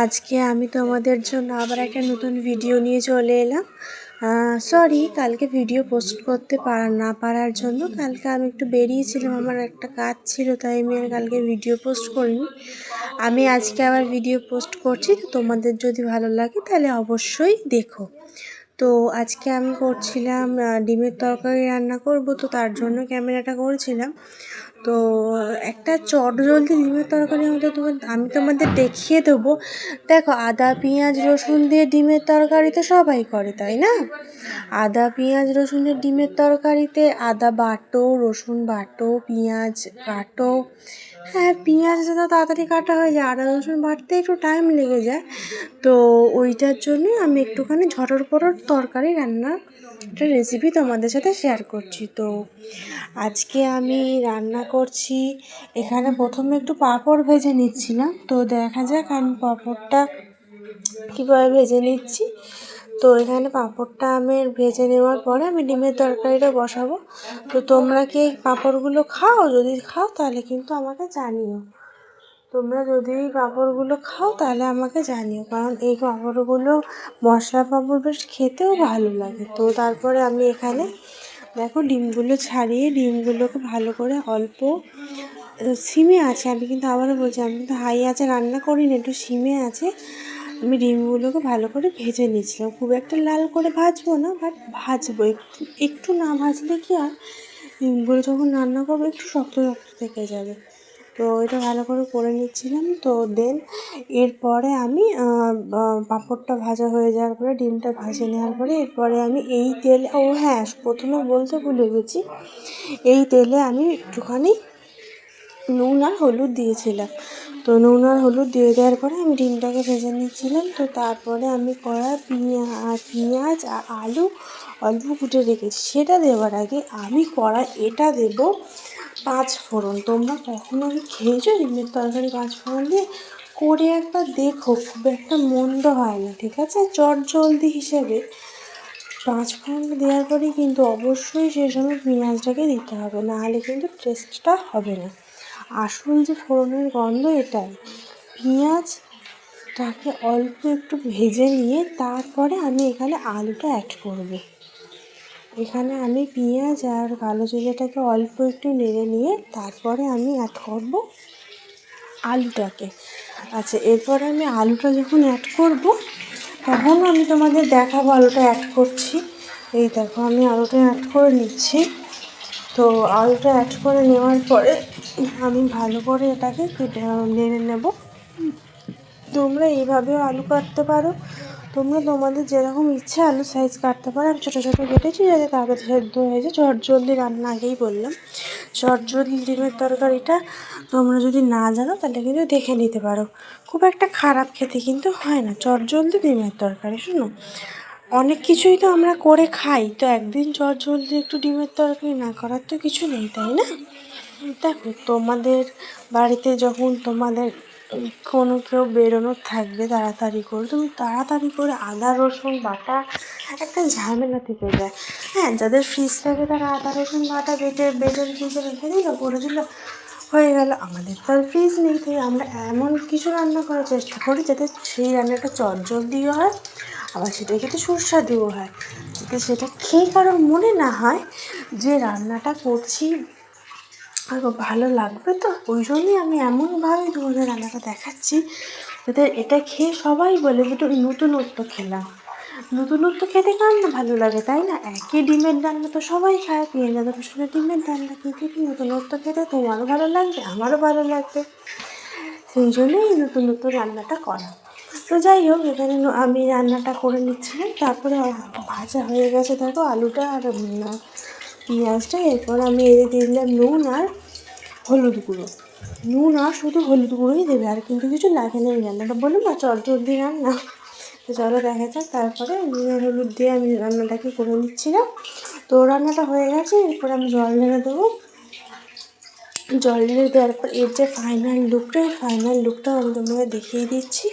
আজকে আমি তোমাদের জন্য আবার একটা নতুন ভিডিও নিয়ে চলে এলাম। সরি কালকে ভিডিও পোস্ট করতে পারার জন্য। কালকে আমি একটু বেরিয়েছিলাম, আমার একটা কাজ ছিল, তাই আমি আর কালকে ভিডিও পোস্ট করিনি। আমি আজকে আবার ভিডিও পোস্ট করছি, তো তোমাদের যদি ভালো লাগে তাহলে অবশ্যই দেখো। তো আজকে আমি করছিলাম ডিমের তরকারি রান্না করব, তো তার জন্য ক্যামেরাটা করেছিলাম। তো একটা চটজলদি ডিমের তরকারি আমি তোমাদের দেখিয়ে দেবো। দেখো, আদা পেঁয়াজ রসুন দিয়ে ডিমের তরকারি তো সবাই করে, তাই না? আদা পেঁয়াজ রসুনের ডিমের তরকারিতে আদা বাটো, রসুন বাটো, পেঁয়াজ কাটো। হ্যাঁ, পেঁয়াজটা তো তাড়াতাড়ি কাটা হয়ে যায়, আদা রসুন বাটতে একটু টাইম লেগে যায়। তো ওইটার জন্যই আমি একটুখানি ঝটরপটর তরকারি রান্নার একটা রেসিপি তোমাদের সাথে শেয়ার করছি। তো আজকে আমি রান্না করছি, এখানে প্রথমে একটু পাঁপড় ভেজে নিচ্ছিলাম। তো দেখা যাক আমি পাঁপড়টা কীভাবে ভেজে নিচ্ছি। তো এখানে পাঁপড়টা আমি ভেজে নেওয়ার পরে আমি ডিমের তরকারিটা বসাবো। তো তোমরা কি এই পাঁপড়গুলো খাও? যদি খাও তাহলে কিন্তু আমাকে জানিও। তোমরা যদি এই পাঁপড়গুলো খাও তাহলে আমাকে জানিও, কারণ এই পাঁপড়গুলো মশলা পাঁপড় বেশ খেতেও ভালো লাগে। তো তারপরে আমি এখানে দেখো ডিমগুলো ছাড়িয়ে ডিমগুলোকে ভালো করে অল্প সিমে আছে, আমি কিন্তু আবারও বলছি আমি কিন্তু হাই আছে রান্না করিনি, একটু সিমে আছে। আমি ডিমগুলোকে ভালো করে ভেজে নিয়েছিলাম, খুব একটা লাল করে ভাজবো না, বাট ভাজবো। একটু না ভাজলে কি আর ডিমগুলো যখন রান্না করবো একটু শক্ত শক্ত থেকে যাবে। তো এটা ভালো করে নিচ্ছিলাম। তো দেন এরপরে আমি পাঁপড়টা ভাজা হয়ে যাওয়ার পরে ডিমটা ভেজে নেওয়ার পরে এরপরে আমি এই তেলে, হ্যাঁ প্রথমে বলতে ভুলে গেছি, এই তেলে আমি একটুখানি নুন আর হলুদ দিয়েছিলাম। তো নুন আর হলুদ দিয়ে দেওয়ার পরে আমি ডিমটাকে ভেজে নিচ্ছিলাম। তো তারপরে আমি কড়াই পেঁয়াজ আর আলু অল্প কুটে রেখেছি, সেটা দেওয়ার আগে আমি এটা দেবো 5 ফোড়ন। তোমরা কখনো কি খেয়েছো ডিমের তরকারি 5 ফোড়ন দিয়ে? করে একবার দেখো, খুব একটা মন্দ হয় না, ঠিক আছে? চটজলদি হিসেবে 5 ফোড়ন দেওয়ার পরেই কিন্তু অবশ্যই সেই সময় পেঁয়াজটাকে দিতে হবে, নাহলে কিন্তু টেস্টটা হবে না। আসল যে ফোড়নের গন্ধ এটাই। পেঁয়াজটাকে অল্প একটু ভেজে নিয়ে তারপরে আমি এখানে আলুটা অ্যাড করব। এখানে আমি পেঁয়াজ আর কালো জিরেটাকে অল্প একটু নেড়ে নিয়ে তারপরে আমি অ্যাড করব আলুটাকে। আচ্ছা, এরপরে আমি আলুটা যখন অ্যাড করব তখন আমি তোমাদের দেখাবো আলুটা অ্যাড করছি। এই দেখো আমি আলুটা অ্যাড করে নিচ্ছি। তো আলুটা অ্যাড করে নেওয়ার পরে আমি ভালো করে এটাকে নেড়ে নেব। তোমরা এইভাবেও আলু কাটতে পারো, তোমরা তোমাদের যেরকম ইচ্ছা আলু সাইজ কাটতে পারো। আমি ছোটো ছোটো কেটেছি যাতে তাড়াতাড়ি সেদ্ধ হয়ে যায়। চটজলদি রান্না, আগেই বললাম চটজলদি ডিমের তরকারিটা তোমরা যদি না জানো তাহলে কিন্তু দেখে নিতে পারো, খুব একটা খারাপ খেতে কিন্তু হয় না চটজলদি ডিমের তরকারি। শোনো, অনেক কিছুই তো আমরা করে খাই, তো একদিন চটজলদি একটু ডিমের তরকারি না করার তো কিছু নেই, তাই না? দেখো, তোমাদের বাড়িতে যখন তোমাদের কোনো কেউ বেরোনোর থাকবে তাড়াতাড়ি করে, তুমি তাড়াতাড়ি করে আদা রসুন বাটা একটা ঝামেলা থেকে যায়। হ্যাঁ, যাদের ফ্রিজ থাকে তারা আদা রসুন বাটা বেটে ফ্রিজে রেখে দিল, করে দিল, হয়ে গেল। আমাদের তো আর ফ্রিজ নেই, তাই আমরা এমন কিছু রান্না করার চেষ্টা করি যাতে সেই রান্নাটা চটজলদিও হয়, আবার সেটা খেতে সুস্বাদুও হয়, যাতে সেটা খেয়ে কারোর মনে না হয় যে রান্নাটা করছি আর ভালো লাগবে। তো ওই জন্যই আমি এমনভাবে তোমাদের রান্নাটা দেখাচ্ছি যাতে এটা খেয়ে সবাই বলে যে একটু নতুনত্ব খেলাম। নতুনত্ব খেতে কার না ভালো লাগে, তাই না? একই ডিমের রান্না তো সবাই খায়, পেঁয়াজ আদা রসুনের ডিমের রান্না, কিন্তু একটু নতুনত্ব খেতে তোমারও ভালো লাগবে, আমারও ভালো লাগবে, সেই জন্যই এই নতুনত্ব রান্নাটা করা। তো যাই হোক, এখানে আমি রান্নাটা করে নিচ্ছিলাম, তারপরে ভাজা হয়ে গেছে দেখো আলুটা আর পেঁয়াজটা। এরপর আমি দিয়ে দিলাম নুন আর হলুদ গুঁড়ো। নুন আর শুধু হলুদ গুঁড়োই দেবে, আর কিন্তু কিছু লাগে না এই রান্নাটা, বললাম না চটজলদি রান্না। তো চলো দেখা যাক। তারপরে নুন আর হলুদ দিয়ে আমি রান্নাটাকে করে নিচ্ছিলাম। তো রান্নাটা হয়ে গেছে, এরপর আমি জল ঢেলে দেবো। জল ঢেলে দেওয়ার পর এর যে ফাইনাল লুকটা, এই ফাইনাল লুকটাও আমি তোমাকে দেখিয়ে দিচ্ছি।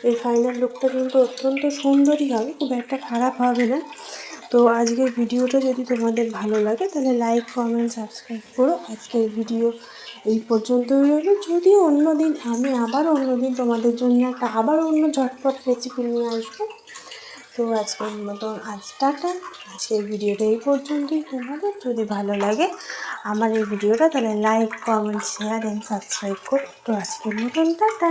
এই ফাইনাল লুকটা কিন্তু অত্যন্ত সুন্দরই হবে, খুব একটা খারাপ হবে না। তো আজকের ভিডিওটা যদি তোমাদের ভালো লাগে তাহলে লাইক কমেন্ট সাবস্ক্রাইব করো। আজকের ভিডিও এই পর্যন্তই রইল। যদি অন্য দিন আমি আবার অন্য দিন তোমাদের জন্য একটা আবার অন্য ঝটপট রেসিপি নিয়ে আসবো। তো আজকের মতন টাটা। আজকের ভিডিওটা এই পর্যন্তই। তোমাদের যদি ভালো লাগে আমার এই ভিডিওটা, তাহলে like, comment, share and subscribe করো। তো আজকের মতন টাটা।